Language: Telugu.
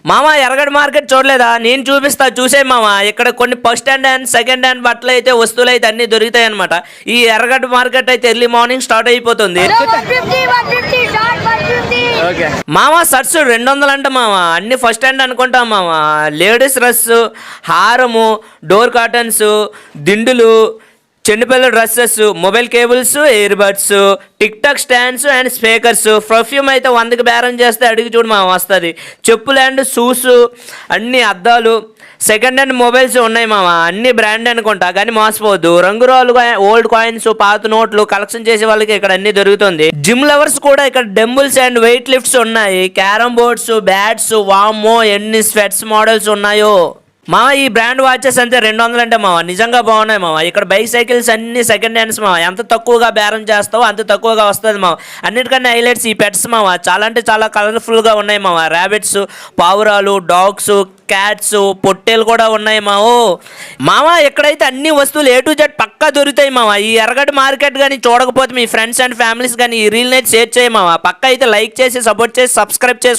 మామ ఎర్రగడ్డ మార్కెట్ చూడలేదా? నేను చూపిస్తా, చూసే మామ. ఇక్కడ కొన్ని first hand and second hand బట్టలు అయితే, వస్తువులు అయితే అన్ని దొరుకుతాయి అనమాట. ఈ ఎర్రగడ్డ మార్కెట్ అయితే ఎర్లీ మార్నింగ్ స్టార్ట్ అయిపోతుంది. మామ షర్ట్స్ 200 అంట మామ. అన్ని ఫస్ట్ హ్యాండ్ అనుకుంటాం మామ. లేడీస్ డ్రెస్, హారము, డోర్ కాటన్స్, దిండులు, చిన్నపిల్లల dresses, mobile cables, ear buds, tick talk stands and speakers. Perfume అయితే 100కి బేరం చేస్తే అడిగి చూడు మామ వస్తుంది. చెప్పులు అండ్ షూస్, అన్ని అద్దాలు, సెకండ్ హ్యాండ్ మొబైల్స్ ఉన్నాయి మామ. అన్ని బ్రాండ్ అనుకుంటా కానీ మోసపోవద్దు. రంగురాలుగా ఓల్డ్ కాయిన్స్, పాత నోట్లు కలెక్షన్ చేసే వాళ్ళకి ఇక్కడ అన్ని దొరుకుతుంది. జిమ్ లవర్స్ కూడా ఇక్కడ డంబుల్స్ అండ్ వెయిట్ లిఫ్ట్స్ ఉన్నాయి. క్యారమ్ బోర్డ్స్, బ్యాట్స్, వామ్మో ఎన్ని స్వెట్స్ మోడల్స్ ఉన్నాయో మామ. ఈ బ్రాండ్ వాచెస్ అంతే 200 అంటే మామ. నిజంగా బాగున్నాయి మామ. ఇక్కడ బైక్ సైకిల్స్ అన్ని సెకండ్ హ్యాండ్స్ మామ. ఎంత తక్కువగా బేరం చేస్తావో అంత తక్కువగా వస్తుంది మామ. అన్నిటికన్నా హైలైట్స్ ఈ పెట్స్ మామ. చాలా అంటే చాలా కలర్ఫుల్గా ఉన్నాయి మామ. ర్యాబిట్స్, పావురాలు, డాగ్స్, క్యాట్స్, పొట్టేలు కూడా ఉన్నాయి మామ. ఎక్కడైతే అన్ని వస్తువులు A to Z పక్కా దొరుకుతాయి మామ. ఈ ఎర్రగడ్డ మార్కెట్ కానీ చూడకపోతే మీ ఫ్రెండ్స్ అండ్ ఫ్యామిలీస్ కానీ ఈ రీల్ నైట్ షేర్ చేయి మామ. పక్కా అయితే లైక్ చేసి, సపోర్ట్ చేసి, సబ్స్క్రైబ్ చేసి